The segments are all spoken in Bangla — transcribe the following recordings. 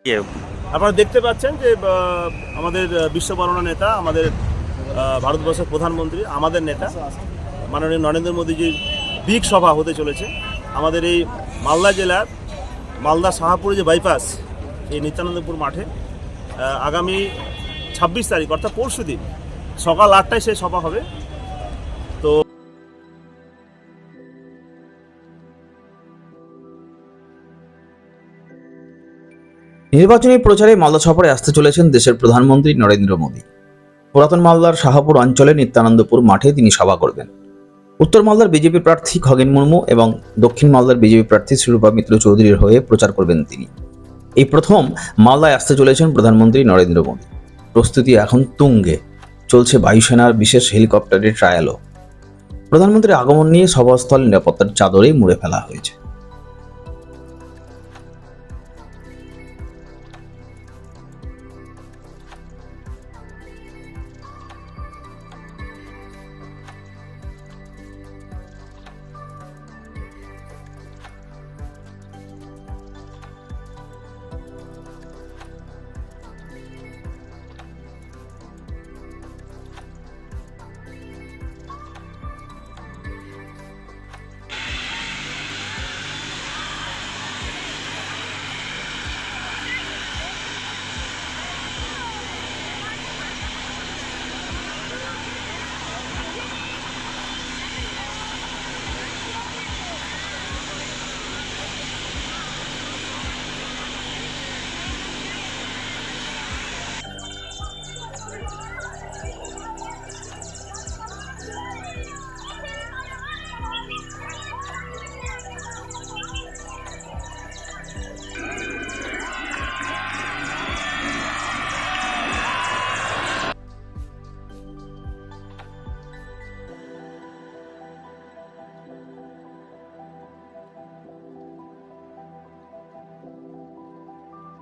কেউ আপনারা দেখতে পাচ্ছেন যে আমাদের বিশ্ববরণ্য নেতা, আমাদের ভারতবর্ষের প্রধানমন্ত্রী, আমাদের নেতা মাননীয় নরেন্দ্র মোদীজির বিগ সভা হতে চলেছে আমাদের এই মালদা জেলার মালদা শাহপুরে যে বাইপাস, এই নিত্যানন্দপুর মাঠে আগামী 26 তারিখ অর্থাৎ পরশু দিন সকাল 8টায় সেই সভা হবে। তো নির্বাচনী প্রচারে মালদা সফরে আসতে চলেছেন দেশের প্রধানমন্ত্রী নরেন্দ্র মোদী। পুরাতন মালদার শাহপুর অঞ্চলে নিত্যানন্দপুর মাঠে তিনি সভা করবেন। উত্তর মালদার বিজেপি প্রার্থী খগেন মুর্মু এবং দক্ষিণ মালদার বিজেপি প্রার্থী শ্রীরূপা মিত্র চৌধুরীর হয়ে প্রচার করবেন তিনি। এই প্রথম মালদায় আসতে চলেছেন প্রধানমন্ত্রী নরেন্দ্র মোদী। প্রস্তুতি এখন তুঙ্গে, চলছে বায়ুসেনার বিশেষ হেলিকপ্টারের ট্রায়ালও। প্রধানমন্ত্রীর আগমন নিয়ে সভাস্থল নিরাপত্তার চাদরে মুড়ে ফেলা হয়েছে।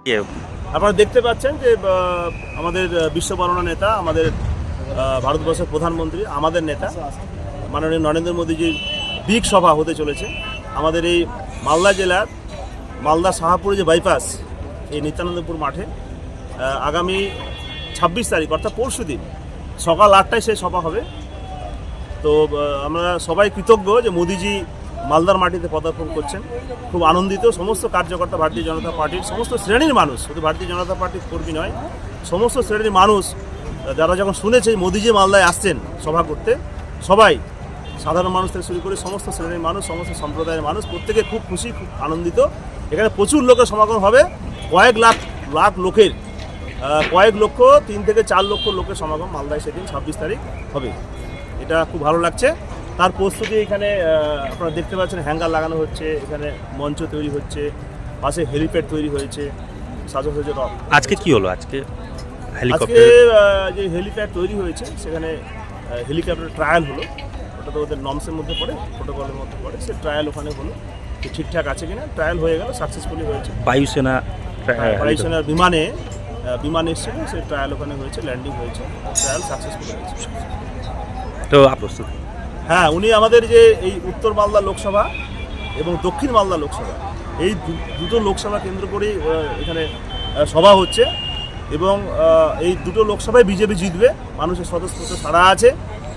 কেউ আপনারা দেখতে পাচ্ছেন যে আমাদের বিশ্ববরণ্য নেতা, আমাদের ভারতবর্ষের প্রধানমন্ত্রী, আমাদের নেতা মাননীয় নরেন্দ্র মোদীজির বিগ সভা হতে চলেছে আমাদের এই মালদা জেলার মালদা শাহপুরে যে বাইপাস, এই নিত্যানন্দপুর মাঠে আগামী 26 তারিখ অর্থাৎ পরশু দিন সকাল 8টায় সেই সভা হবে। তো আমরা সবাই কৃতজ্ঞ যে মোদীজি মালদার মাটিতে পদার্পণ করছেন। খুব আনন্দিত সমস্ত কার্যকর্তা, ভারতীয় জনতা পার্টির সমস্ত শ্রেণীর মানুষ, শুধু ভারতীয় জনতা পার্টির কর্মী নয়, সমস্ত শ্রেণীর মানুষ যারা যখন শুনেছে মোদীজি মালদায় আসছেন সভা করতে, সবাই সাধারণ মানুষ থেকে শুরু করে সমস্ত শ্রেণীর মানুষ, সমস্ত সম্প্রদায়ের মানুষ প্রত্যেকে খুব খুশি, খুব আনন্দিত। এখানে প্রচুর লোকের সমাগম হবে, কয়েক লাখ লোকের, কয়েক লক্ষ, 3 থেকে 4 লক্ষ লোকের সমাগম মালদায় সেদিন 26 তারিখ হবে। এটা খুব ভালো লাগছে। তার প্রস্তুতি এখানে আপনারা দেখতে পাচ্ছেন, হ্যাঙ্গার লাগানো হচ্ছে, এখানে মঞ্চ তৈরি হচ্ছে, পাশে হেলিপ্যাড তৈরি হয়েছে, সাজাসজ্জা। আজকে কি হলো? আজকে আজকে যে হেলিপ্যাড তৈরি হয়েছে সেখানে হেলিকপ্টার ট্রায়াল হলো। ওটা তো ওদের নর্মসের মধ্যে পড়ে, প্রোটোকলের মধ্যে পড়ে, সে ট্রায়াল ওখানে হলো। ঠিকঠাক আছে কিনা ট্রায়াল হয়ে গেল, সাকসেসফুলি হয়েছে। বায়ুসেনার বিমান এসেছিল, সে ট্রায়াল ওখানে হয়েছে, ল্যান্ডিং হয়েছে, ট্রায়াল সাকসেসফুল হয়েছে। তো প্রস্তুত। হ্যাঁ, উনি আমাদের যে এই উত্তর মালদা লোকসভা এবং দক্ষিণ মালদা লোকসভা, এই দুটো লোকসভা কেন্দ্র করেই এখানে সভা হচ্ছে এবং এই দুটো লোকসভায় বিজেপি জিতবে, মানুষের স্বতঃস্ফূর্ত সাড়া আছে।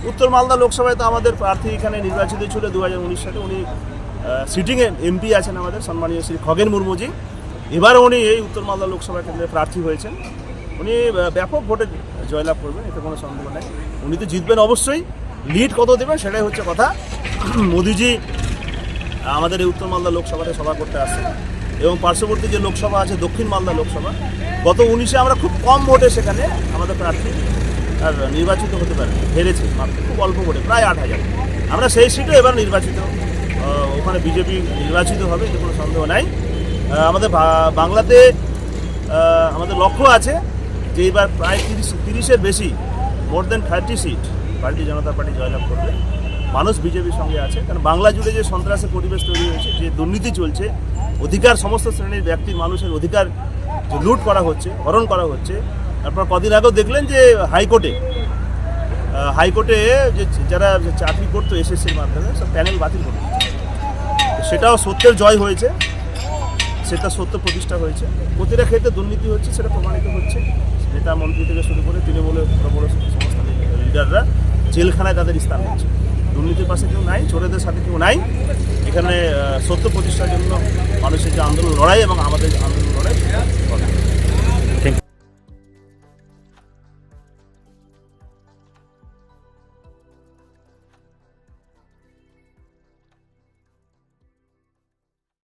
উত্তর মালদা লোকসভায় তো আমাদের প্রার্থী এখানে নির্বাচিত ছিল 2019 সালে, উনি সিটিংয়ে এমপি আছেন আমাদের সম্মানীয় শ্রী খগেন মুর্মুজি। এবার উনি এই উত্তর মালদা লোকসভা কেন্দ্রে প্রার্থী হয়েছেন। উনি ব্যাপক ভোটে জয়লাভ করবেন, এতে কোনো সন্দেহ নেই। উনি তো জিতবেন অবশ্যই, লিড কত দেবেন সেটাই হচ্ছে কথা। মোদিজি আমাদের এই উত্তর মালদা লোকসভাতে সভা করতে আসছে এবং পার্শ্ববর্তী যে লোকসভা আছে দক্ষিণ মালদা লোকসভা, গত 19-এ আমরা খুব কম ভোটে সেখানে আমাদের প্রার্থী আর নির্বাচিত হতে পারে, হেরেছে মাত্র খুব অল্প ভোটে, প্রায় 8,000। আমরা সেই সিটে এবার নির্বাচিত, ওখানে বিজেপি নির্বাচিত হবে, এতে কোনো সন্দেহ নাই। আমাদের বাংলাতে আমাদের লক্ষ্য আছে যে এবার প্রায় 30-এর বেশি, মোর দেন 30 সিট ভারতীয় জনতা পার্টি জয়লাভ করবে। মানুষ বিজেপির সঙ্গে আছে, কারণ বাংলা জুড়ে যে সন্ত্রাসের পরিবেশ তৈরি হয়েছে, যে দুর্নীতি চলছে, অধিকার সমস্ত শ্রেণীর ব্যক্তির মানুষের অধিকার যে লুট করা হচ্ছে, হরণ করা হচ্ছে। আপনারা কদিন আগেও দেখলেন যে হাইকোর্টে যে যারা চাকরি করতো এসএসসির মাধ্যমে সব প্যানেল বাতিল করে, সেটাও সত্যের জয় হয়েছে। সেটা সত্য প্রতিষ্ঠা হয়েছে। প্রতিটা ক্ষেত্রে দুর্নীতি হচ্ছে, সেটা প্রমাণিত হচ্ছে। নেতা মন্ত্রী থেকে শুরু করে তৃণমূলের বড় বড় সমস্ত লিডাররা জেলখানায় তাদের স্থান হচ্ছে। দুর্নীতির পাশে কেউ নাই, চোরেদের সাথে কেউ নাই। এখানে সত্য প্রতিষ্ঠার জন্য মানুষের যে আন্দোলন লড়াই এবং আমাদের আন্দোলন লড়াই